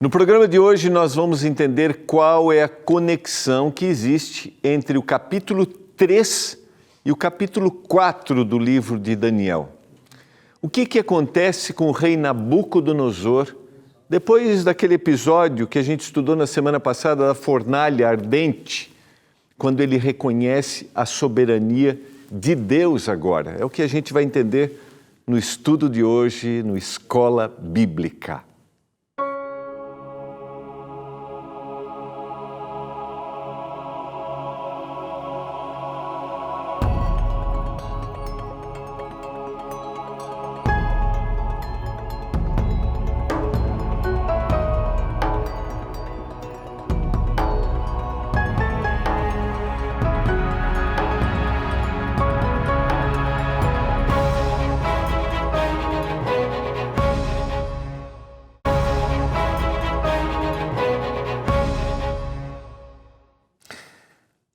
No programa de hoje nós vamos entender qual é a conexão que existe entre o capítulo 3 e o capítulo 4 do livro de Daniel. O que acontece com o rei Nabucodonosor depois daquele episódio que a gente estudou na semana passada da fornalha ardente, quando ele reconhece a soberania de Deus agora? É o que a gente vai entender no estudo de hoje no Escola Bíblica.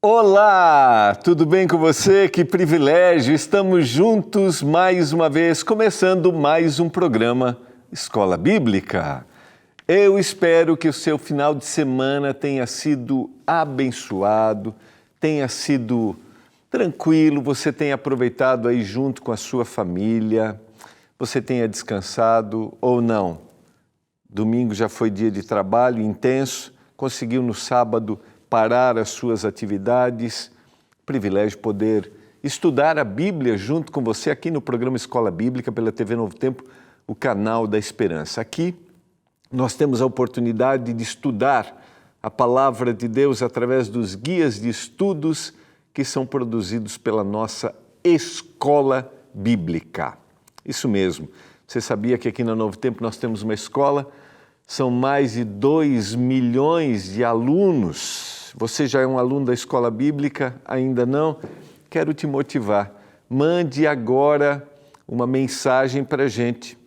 Olá, tudo bem com você? Que privilégio! Estamos juntos mais uma vez, começando mais um programa Escola Bíblica. Eu espero que o seu final de semana tenha sido abençoado, tenha sido tranquilo, você tenha aproveitado aí junto com a sua família, você tenha descansado ou não. Domingo já foi dia de trabalho intenso, conseguiu no sábado parar as suas atividades. Privilégio poder estudar a Bíblia junto com você aqui no programa Escola Bíblica pela TV Novo Tempo, o canal da Esperança. Aqui nós temos a oportunidade de estudar a Palavra de Deus através dos guias de estudos que são produzidos pela nossa Escola Bíblica. Isso mesmo. Você sabia que aqui na Novo Tempo nós temos uma escola? São mais de 2 milhões de alunos. Você já é um aluno da Escola Bíblica? Ainda não? Quero te motivar. Mande agora uma mensagem para a gente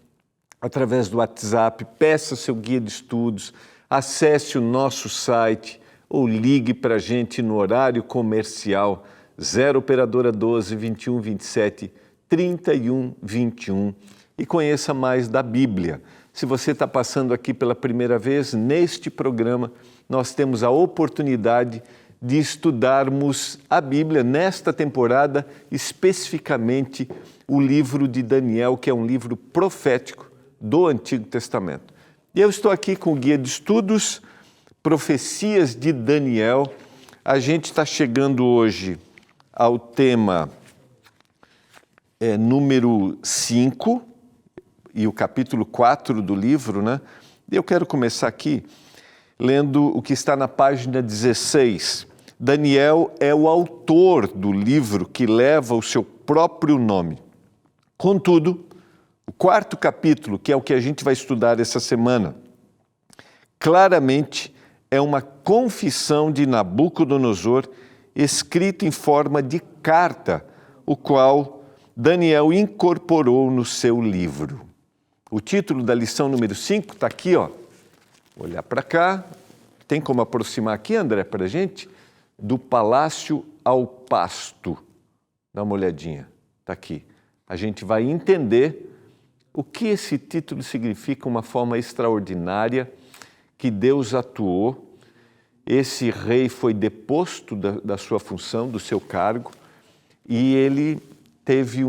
através do WhatsApp, peça seu guia de estudos, acesse o nosso site ou ligue para a gente no horário comercial 0 operadora 12 21 27 31 21 e conheça mais da Bíblia. Se você está passando aqui pela primeira vez, neste programa, nós temos a oportunidade de estudarmos a Bíblia nesta temporada, especificamente o livro de Daniel, que é um livro profético do Antigo Testamento. E eu estou aqui com o guia de estudos, Profecias de Daniel. A gente está chegando hoje ao tema número 5, e o capítulo 4 do livro, né? E eu quero começar aqui lendo o que está na página 16. Daniel é o autor do livro que leva o seu próprio nome. Contudo, o 4º capítulo, que é o que a gente vai estudar essa semana, claramente é uma confissão de Nabucodonosor escrita em forma de carta, o qual Daniel incorporou no seu livro. O título da lição número 5 está aqui, ó. Vou olhar para cá. Tem como aproximar aqui, André, para a gente? Do palácio ao pasto. Dá uma olhadinha. Está aqui. A gente vai entender o que esse título significa, uma forma extraordinária que Deus atuou. Esse rei foi deposto da sua função, do seu cargo, e ele teve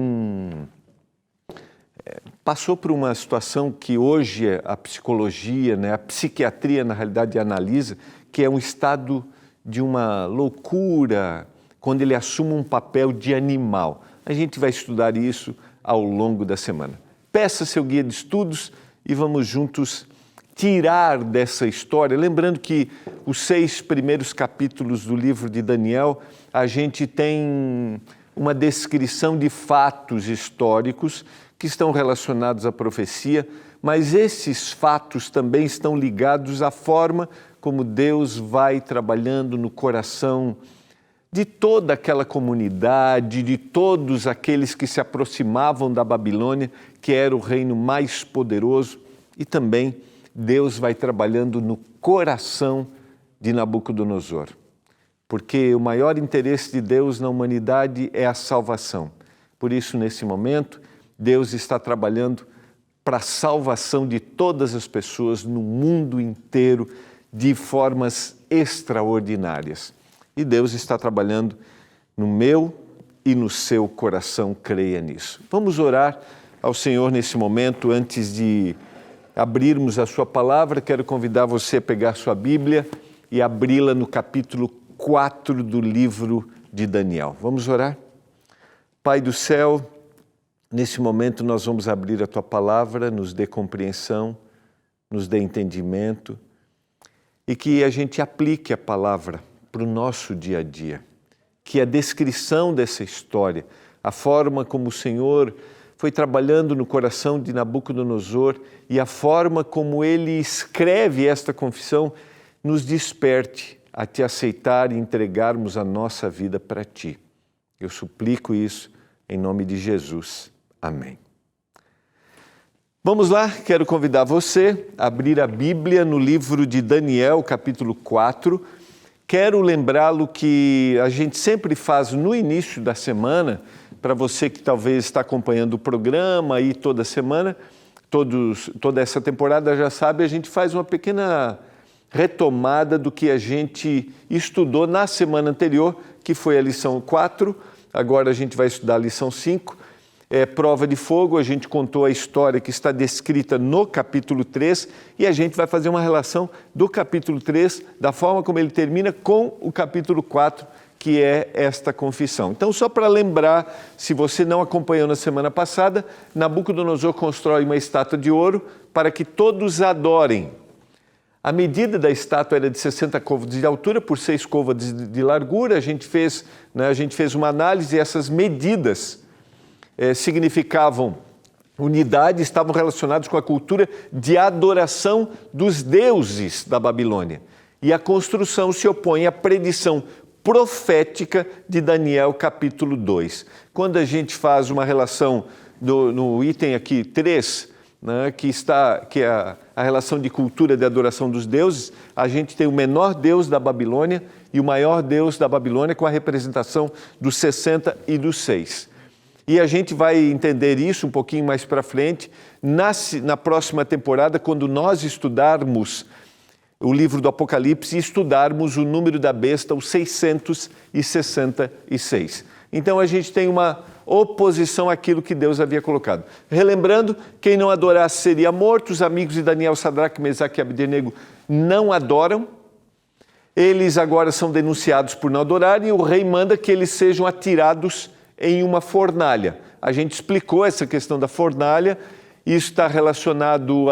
passou por uma situação que hoje a psicologia, né, a psiquiatria, na realidade, analisa, que é um estado de uma loucura, quando ele assume um papel de animal. A gente vai estudar isso ao longo da semana. Peça seu guia de estudos e vamos juntos tirar dessa história. Lembrando que os 6 primeiros capítulos do livro de Daniel, a gente tem uma descrição de fatos históricos que estão relacionados à profecia, mas esses fatos também estão ligados à forma como Deus vai trabalhando no coração de toda aquela comunidade, de todos aqueles que se aproximavam da Babilônia, que era o reino mais poderoso, e também Deus vai trabalhando no coração de Nabucodonosor. Porque o maior interesse de Deus na humanidade é a salvação. Por isso, nesse momento, Deus está trabalhando para a salvação de todas as pessoas no mundo inteiro de formas extraordinárias. E Deus está trabalhando no meu e no seu coração, creia nisso. Vamos orar ao Senhor nesse momento. Antes de abrirmos a sua palavra, quero convidar você a pegar sua Bíblia e abri-la no capítulo 4 do livro de Daniel. Vamos orar? Pai do céu, nesse momento nós vamos abrir a tua palavra, nos dê compreensão, nos dê entendimento e que a gente aplique a palavra para o nosso dia a dia. Que a descrição dessa história, a forma como o Senhor foi trabalhando no coração de Nabucodonosor e a forma como ele escreve esta confissão nos desperte a te aceitar e entregarmos a nossa vida para ti. Eu suplico isso em nome de Jesus. Amém. Vamos lá, quero convidar você a abrir a Bíblia no livro de Daniel, capítulo 4. Quero lembrá-lo que a gente sempre faz no início da semana, para você que talvez está acompanhando o programa aí toda semana, toda essa temporada já sabe, a gente faz uma pequena retomada do que a gente estudou na semana anterior, que foi a lição 4, agora a gente vai estudar a lição 5. Prova de fogo, a gente contou a história que está descrita no capítulo 3 e a gente vai fazer uma relação do capítulo 3, da forma como ele termina, com o capítulo 4, que é esta confissão. Então, só para lembrar, se você não acompanhou na semana passada, Nabucodonosor constrói uma estátua de ouro para que todos adorem. A medida da estátua era de 60 côvados de altura por 6 côvados de largura. A gente fez uma análise e essas medidas significavam unidade, estavam relacionados com a cultura de adoração dos deuses da Babilônia. E a construção se opõe à predição profética de Daniel, capítulo 2. Quando a gente faz uma relação no item aqui 3, né, que é a relação de cultura de adoração dos deuses, a gente tem o menor deus da Babilônia e o maior deus da Babilônia com a representação dos 60 e dos 6. E a gente vai entender isso um pouquinho mais para frente, na próxima temporada, quando nós estudarmos o livro do Apocalipse e estudarmos o número da besta, o 666. Então a gente tem uma oposição àquilo que Deus havia colocado. Relembrando, quem não adorasse seria morto. Os amigos de Daniel, Sadraque, Mesaque e Abdenego não adoram. Eles agora são denunciados por não adorarem e o rei manda que eles sejam atirados em uma fornalha. A gente explicou essa questão da fornalha, isso está relacionado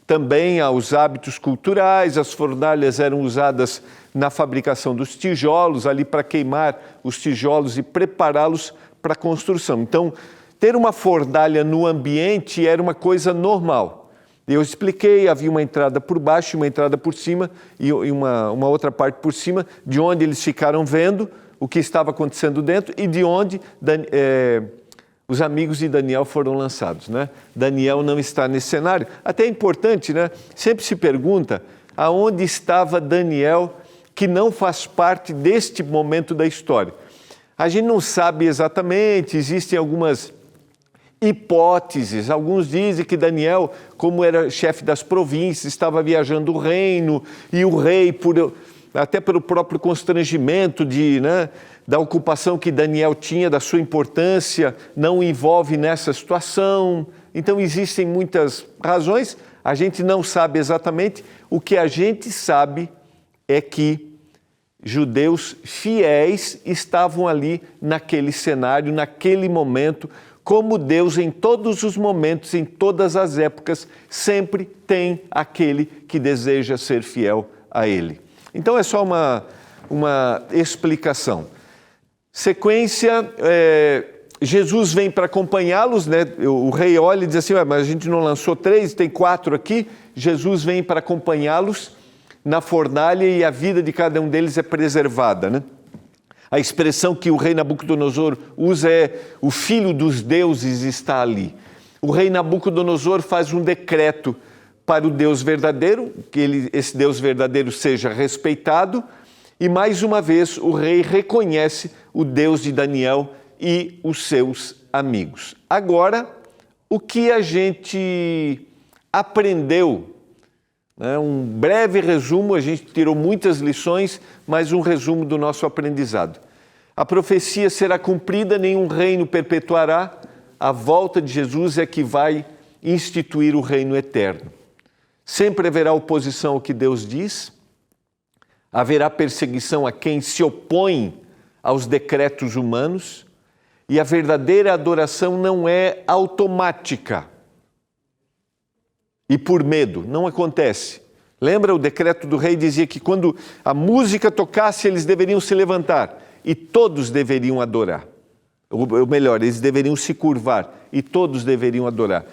também aos hábitos culturais. As fornalhas eram usadas na fabricação dos tijolos, ali para queimar os tijolos e prepará-los para a construção. Então, ter uma fornalha no ambiente era uma coisa normal. Eu expliquei, havia uma entrada por baixo e uma entrada por cima e uma outra parte por cima, de onde eles ficaram vendo o que estava acontecendo dentro e de onde os amigos de Daniel foram lançados, né? Daniel não está nesse cenário. Até é importante, né? Sempre se pergunta aonde estava Daniel, que não faz parte deste momento da história. A gente não sabe exatamente, existem algumas hipóteses. Alguns dizem que Daniel, como era chefe das províncias, estava viajando o reino e o rei, até pelo próprio constrangimento da ocupação que Daniel tinha, da sua importância, não o envolve nessa situação. Então existem muitas razões, a gente não sabe exatamente. O que a gente sabe é que judeus fiéis estavam ali naquele cenário, naquele momento, como Deus em todos os momentos, em todas as épocas, sempre tem aquele que deseja ser fiel a Ele. Então é só uma explicação. Sequência, Jesus vem para acompanhá-los, né? O rei olha e diz assim, mas a gente não lançou 3, tem 4 aqui. Jesus vem para acompanhá-los na fornalha e a vida de cada um deles é preservada, né? A expressão que o rei Nabucodonosor usa é o filho dos deuses está ali. O rei Nabucodonosor faz um decreto para o Deus verdadeiro, que esse Deus verdadeiro seja respeitado, e mais uma vez o rei reconhece o Deus de Daniel e os seus amigos. Agora, o que a gente aprendeu. Um breve resumo, a gente tirou muitas lições, mas um resumo do nosso aprendizado. A profecia será cumprida, nenhum reino perpetuará, a volta de Jesus é que vai instituir o reino eterno. Sempre haverá oposição ao que Deus diz, haverá perseguição a quem se opõe aos decretos humanos, e a verdadeira adoração não é automática e por medo, não acontece. Lembra, o decreto do rei dizia que quando a música tocasse, eles deveriam se levantar e todos deveriam adorar. Ou melhor, eles deveriam se curvar e todos deveriam adorar.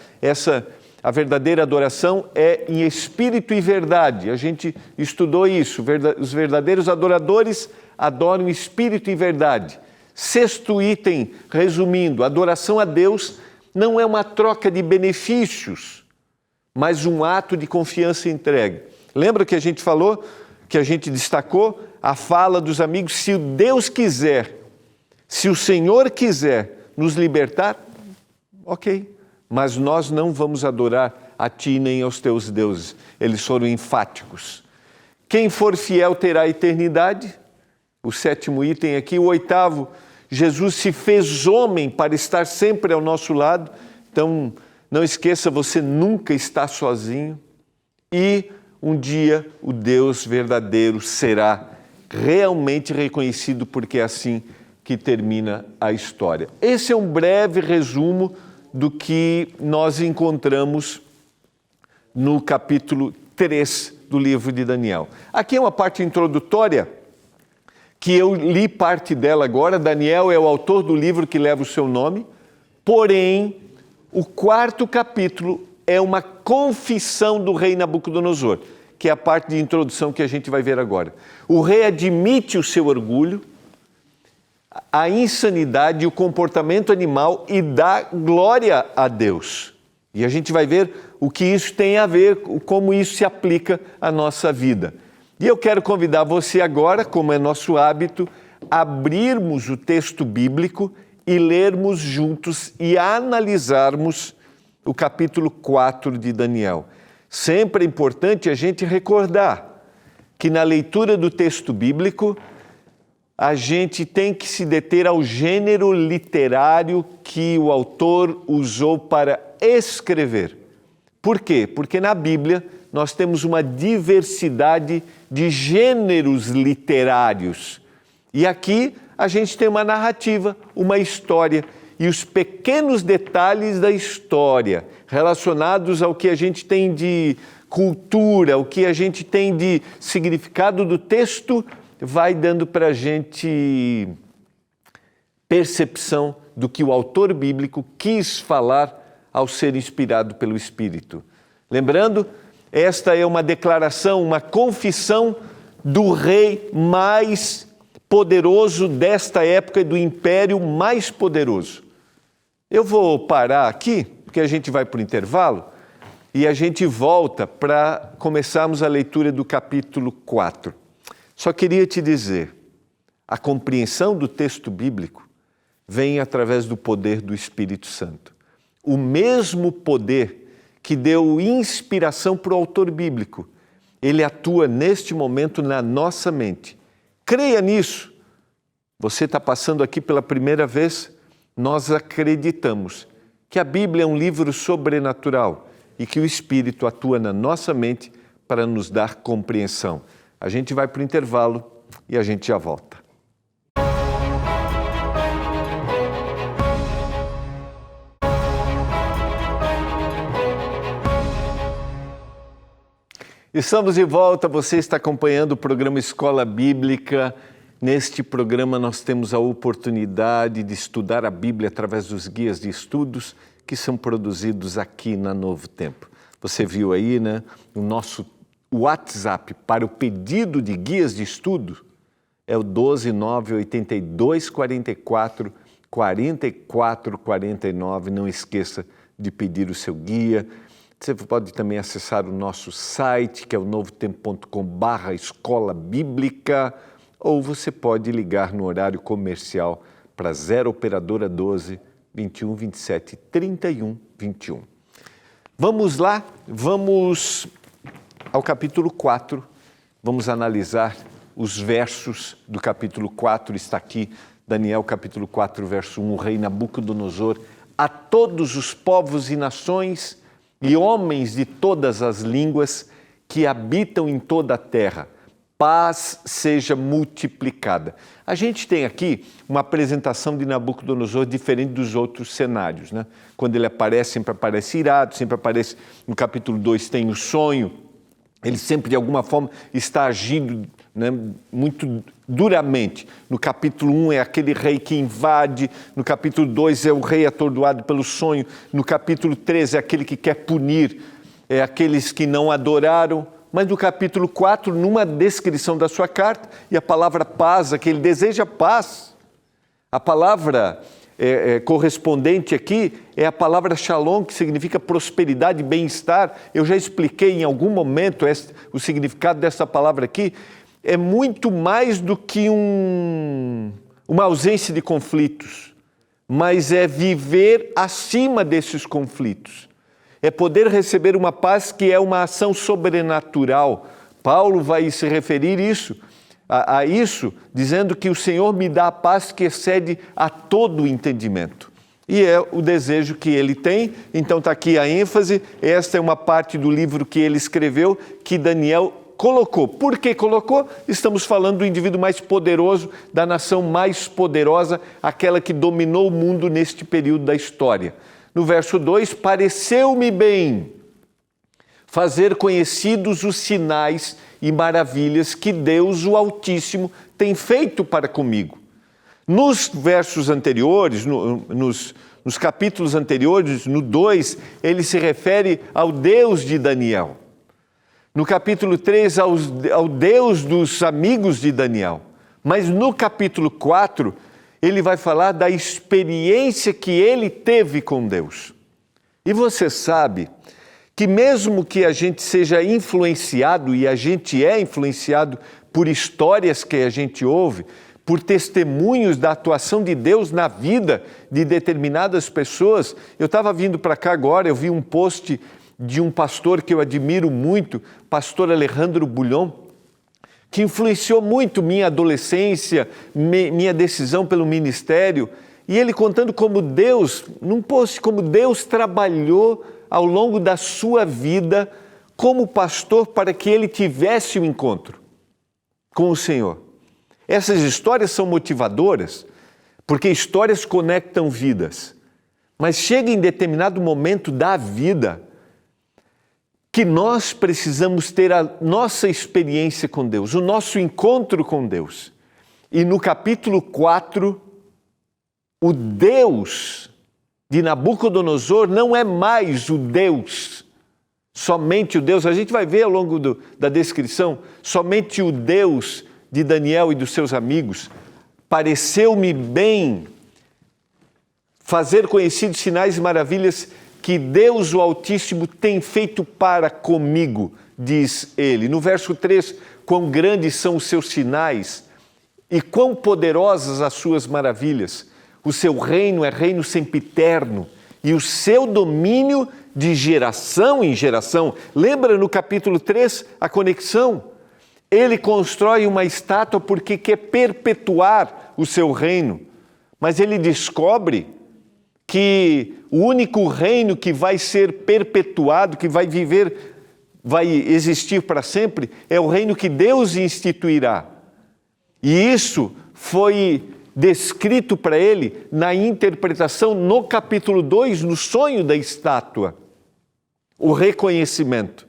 A verdadeira adoração é em espírito e verdade. A gente estudou isso. Os verdadeiros adoradores adoram em espírito e verdade. Sexto item, resumindo, adoração a Deus não é uma troca de benefícios, mas um ato de confiança e entrega. Lembra que a gente falou, que a gente destacou a fala dos amigos, se Deus quiser, se o Senhor quiser nos libertar, ok, mas nós não vamos adorar a ti nem aos teus deuses. Eles foram enfáticos. Quem for fiel terá a eternidade. O sétimo item aqui. O oitavo, Jesus se fez homem para estar sempre ao nosso lado. Então, não esqueça, você nunca está sozinho. E um dia o Deus verdadeiro será realmente reconhecido, porque é assim que termina a história. Esse é um breve resumo do que nós encontramos no capítulo 3 do livro de Daniel. Aqui é uma parte introdutória, que eu li parte dela agora. Daniel é o autor do livro que leva o seu nome, porém, o quarto capítulo é uma confissão do rei Nabucodonosor, que é a parte de introdução que a gente vai ver agora. O rei admite o seu orgulho, a insanidade e o comportamento animal e dá glória a Deus. E a gente vai ver o que isso tem a ver, como isso se aplica à nossa vida. E eu quero convidar você agora, como é nosso hábito, a abrirmos o texto bíblico e lermos juntos e analisarmos o capítulo 4 de Daniel. Sempre é importante a gente recordar que na leitura do texto bíblico a gente tem que se deter ao gênero literário que o autor usou para escrever. Por quê? Porque na Bíblia nós temos uma diversidade de gêneros literários. E aqui a gente tem uma narrativa, uma história, e os pequenos detalhes da história relacionados ao que a gente tem de cultura, o que a gente tem de significado do texto, vai dando para a gente percepção do que o autor bíblico quis falar ao ser inspirado pelo Espírito. Lembrando, esta é uma declaração, uma confissão do rei mais poderoso desta época e do império mais poderoso. Eu vou parar aqui, porque a gente vai para o intervalo, e a gente volta para começarmos a leitura do capítulo 4. Só queria te dizer, a compreensão do texto bíblico vem através do poder do Espírito Santo. O mesmo poder que deu inspiração para o autor bíblico, ele atua neste momento na nossa mente. Creia nisso. Você está passando aqui pela primeira vez, nós acreditamos que a Bíblia é um livro sobrenatural e que o Espírito atua na nossa mente para nos dar compreensão. A gente vai para o intervalo e a gente já volta. Estamos de volta, você está acompanhando o programa Escola Bíblica. Neste programa nós temos a oportunidade de estudar a Bíblia através dos guias de estudos que são produzidos aqui na Novo Tempo. Você viu aí, né, o nosso WhatsApp para o pedido de guias de estudo é o 12982444449. Não esqueça de pedir o seu guia. Você pode também acessar o nosso site, que é o novotempo.com/escola bíblica, ou você pode ligar no horário comercial para 0 operadora 12 21, 27, 31, 21. Vamos lá, vamos ao capítulo 4, vamos analisar os versos do capítulo 4, está aqui, Daniel capítulo 4, verso 1, o rei Nabucodonosor, a todos os povos e nações e homens de todas as línguas que habitam em toda a terra, paz seja multiplicada. A gente tem aqui uma apresentação de Nabucodonosor diferente dos outros cenários, né? Quando ele aparece, sempre aparece irado, sempre aparece, no capítulo 2 tem o sonho, ele sempre de alguma forma está agindo, né, muito duramente. No capítulo 1 é aquele rei que invade, no capítulo 2 é o rei atordoado pelo sonho, no capítulo 3 é aquele que quer punir aqueles que não adoraram, mas no capítulo 4, numa descrição da sua carta, e a palavra paz, que ele deseja paz, a palavra correspondente aqui é a palavra shalom, que significa prosperidade e bem-estar. Eu já expliquei em algum momento o significado dessa palavra aqui. É muito mais do que uma ausência de conflitos, mas é viver acima desses conflitos. É poder receber uma paz que é uma ação sobrenatural. Paulo vai se referir a isso, dizendo que o Senhor me dá a paz que excede a todo o entendimento. E é o desejo que ele tem, então está aqui a ênfase, esta é uma parte do livro que ele escreveu, que Daniel colocou. Por que colocou? Estamos falando do indivíduo mais poderoso, da nação mais poderosa, aquela que dominou o mundo neste período da história. No verso 2, pareceu-me bem fazer conhecidos os sinais e maravilhas que Deus, o Altíssimo, tem feito para comigo. Nos versos anteriores, nos capítulos anteriores, no 2, ele se refere ao Deus de Daniel. No capítulo 3, ao Deus dos amigos de Daniel. Mas no capítulo 4, ele vai falar da experiência que ele teve com Deus. E você sabe que mesmo que a gente seja influenciado, e a gente é influenciado por histórias que a gente ouve, por testemunhos da atuação de Deus na vida de determinadas pessoas. Eu estava vindo para cá agora, eu vi um post de um pastor que eu admiro muito, pastor Alejandro Bulhon, que influenciou muito minha adolescência, minha decisão pelo ministério, e ele contando como Deus, num post, como Deus trabalhou ao longo da sua vida como pastor para que ele tivesse um encontro com o Senhor. Essas histórias são motivadoras, porque histórias conectam vidas, mas chega em determinado momento da vida que nós precisamos ter a nossa experiência com Deus, o nosso encontro com Deus. E no capítulo 4, o Deus de Nabucodonosor não é mais o Deus, somente o Deus, a gente vai ver ao longo da descrição, somente o Deus de Daniel e dos seus amigos. Pareceu-me bem fazer conhecidos sinais e maravilhas que Deus, o Altíssimo, tem feito para comigo, diz ele. No verso 3, quão grandes são os seus sinais e quão poderosas as suas maravilhas. O seu reino é reino sempiterno e o seu domínio de geração em geração. Lembra no capítulo 3 a conexão? Ele constrói uma estátua porque quer perpetuar o seu reino, mas ele descobre que o único reino que vai ser perpetuado, que vai viver, vai existir para sempre, é o reino que Deus instituirá. E isso foi descrito para ele na interpretação no capítulo 2, no sonho da estátua. O reconhecimento,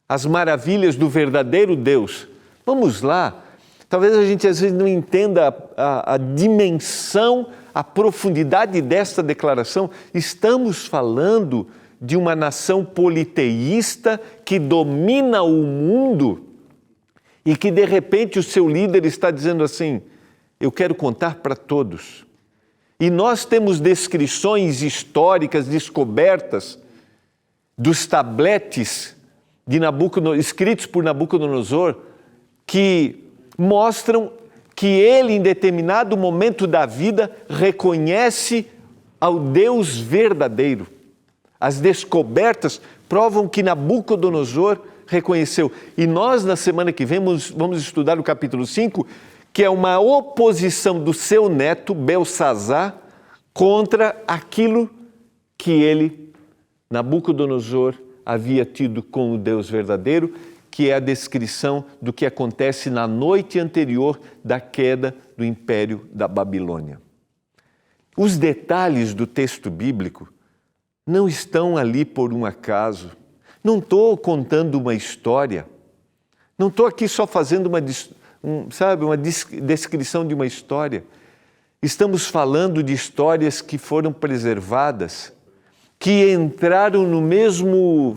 as maravilhas do verdadeiro Deus. Vamos lá, talvez a gente às vezes não entenda a dimensão, a profundidade desta declaração. Estamos falando de uma nação politeísta que domina o mundo e que de repente o seu líder está dizendo assim: eu quero contar para todos. E nós temos descrições históricas, descobertas dos tabletes de escritos por Nabucodonosor, que mostram que ele, em determinado momento da vida, reconhece ao Deus verdadeiro. As descobertas provam que Nabucodonosor reconheceu. E nós, na semana que vem, vamos estudar o capítulo 5, que é uma oposição do seu neto, Belsazar, contra aquilo que ele, Nabucodonosor, havia tido com o Deus verdadeiro, que é a descrição do que acontece na noite anterior da queda do Império da Babilônia. Os detalhes do texto bíblico não estão ali por um acaso. Não estou contando uma história. Não estou aqui só fazendo uma descrição de uma história. Estamos falando de histórias que foram preservadas, que entraram no mesmo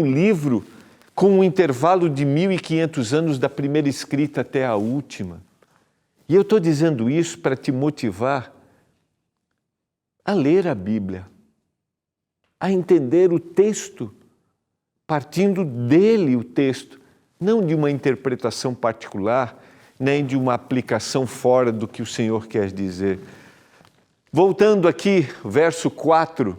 livro, com um intervalo de 1.500 anos da primeira escrita até a última. E eu estou dizendo isso para te motivar a ler a Bíblia, a entender o texto, partindo dele o texto, não de uma interpretação particular, nem de uma aplicação fora do que o Senhor quer dizer. Voltando aqui, verso 4.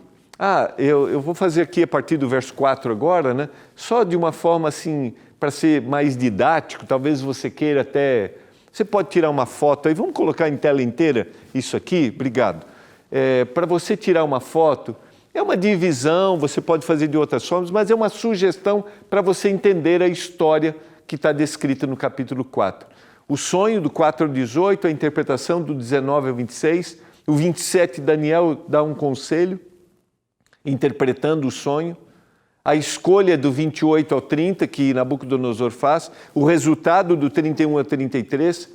Eu vou fazer aqui a partir do verso 4 agora, né? Só de uma forma assim, para ser mais didático, talvez você queira até... Você pode tirar uma foto aí, vamos colocar em tela inteira isso aqui? Obrigado. Para você tirar uma foto, é uma divisão, você pode fazer de outras formas, mas é uma sugestão para você entender a história que está descrita no capítulo 4. O sonho do 4 ao 18, a interpretação do 19 ao 26, o 27, Daniel dá um conselho, interpretando o sonho, a escolha do 28 ao 30, que Nabucodonosor faz, o resultado do 31 ao 33,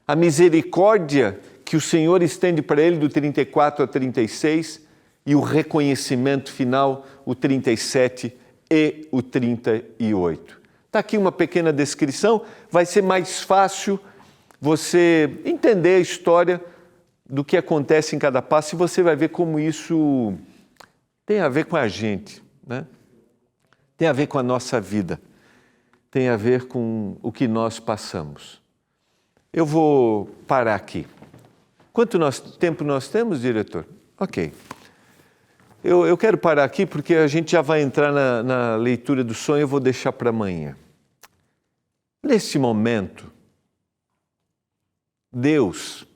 a misericórdia que o Senhor estende para ele do 34 ao 36 e o reconhecimento final, o 37 e o 38. Está aqui uma pequena descrição, vai ser mais fácil você entender a história do que acontece em cada passo e você vai ver como isso tem a ver com a gente, né? Tem a ver com a nossa vida, tem a ver com o que nós passamos. Eu vou parar aqui. Quanto tempo nós temos, diretor? Ok. Eu quero parar aqui porque a gente já vai entrar na leitura do sonho, eu vou deixar para amanhã. Nesse momento, Deus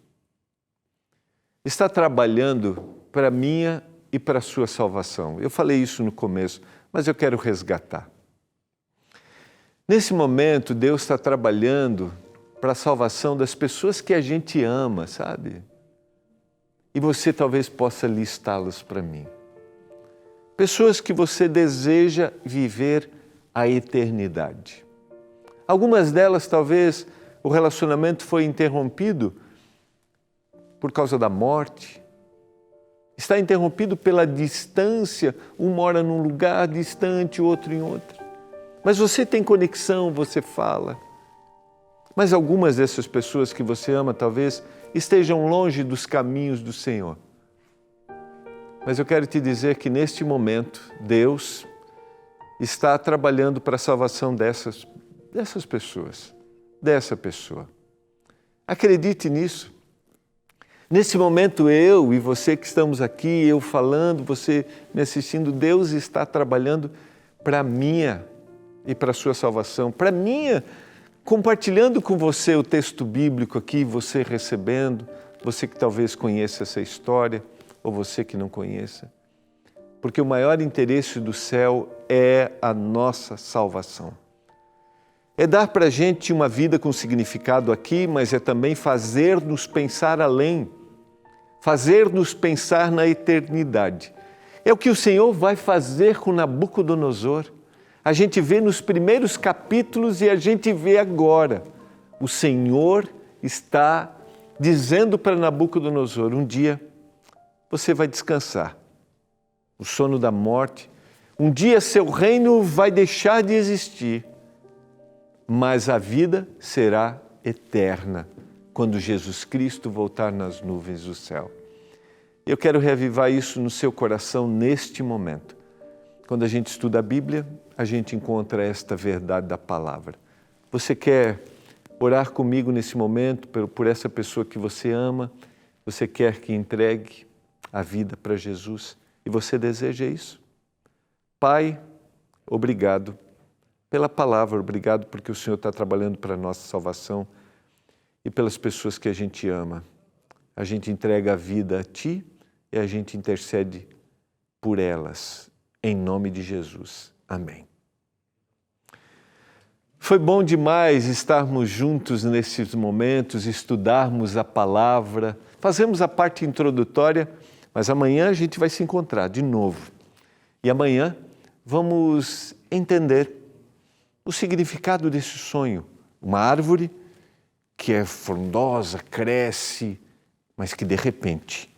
está trabalhando para a minha e para a sua salvação. Eu falei isso no começo, mas eu quero resgatar. Nesse momento, Deus está trabalhando para a salvação das pessoas que a gente ama, sabe? E você talvez possa listá-las para mim. Pessoas que você deseja viver a eternidade. Algumas delas, talvez, o relacionamento foi interrompido por causa da morte. Está interrompido pela distância, um mora num lugar distante, outro em outro. Mas você tem conexão, você fala. Mas algumas dessas pessoas que você ama, talvez, estejam longe dos caminhos do Senhor. Mas eu quero te dizer que neste momento, Deus está trabalhando para a salvação dessas pessoas, dessa pessoa. Acredite nisso. Nesse momento, eu e você que estamos aqui, eu falando, você me assistindo, Deus está trabalhando para a minha e para a sua salvação, para a minha, compartilhando com você o texto bíblico aqui, você recebendo, você que talvez conheça essa história, ou você que não conheça. Porque o maior interesse do céu é a nossa salvação. É dar para a gente uma vida com significado aqui, mas é também fazer-nos pensar além, fazer-nos pensar na eternidade. É o que o Senhor vai fazer com Nabucodonosor. A gente vê nos primeiros capítulos e a gente vê agora. O Senhor está dizendo para Nabucodonosor, um dia você vai descansar. O sono da morte, um dia seu reino vai deixar de existir, mas a vida será eterna quando Jesus Cristo voltar nas nuvens do céu. Eu quero reavivar isso no seu coração neste momento. Quando a gente estuda a Bíblia, a gente encontra esta verdade da palavra. Você quer orar comigo nesse momento por essa pessoa que você ama? Você quer que entregue? a vida para Jesus. E você deseja isso? Pai, obrigado pela palavra, obrigado porque o Senhor está trabalhando para a nossa salvação e pelas pessoas que a gente ama. A gente entrega a vida a Ti e a gente intercede por elas, em nome de Jesus. Amém. Foi bom demais estarmos juntos nesses momentos, estudarmos a palavra, fazemos a parte introdutória, mas amanhã a gente vai se encontrar de novo. E amanhã vamos entender o significado desse sonho. Uma árvore que é frondosa, cresce, mas que de repente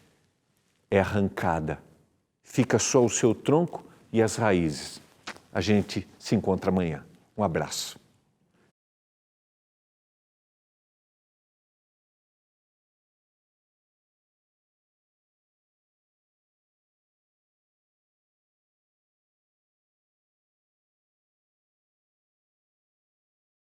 é arrancada. Fica só o seu tronco e as raízes. A gente se encontra amanhã. Um abraço.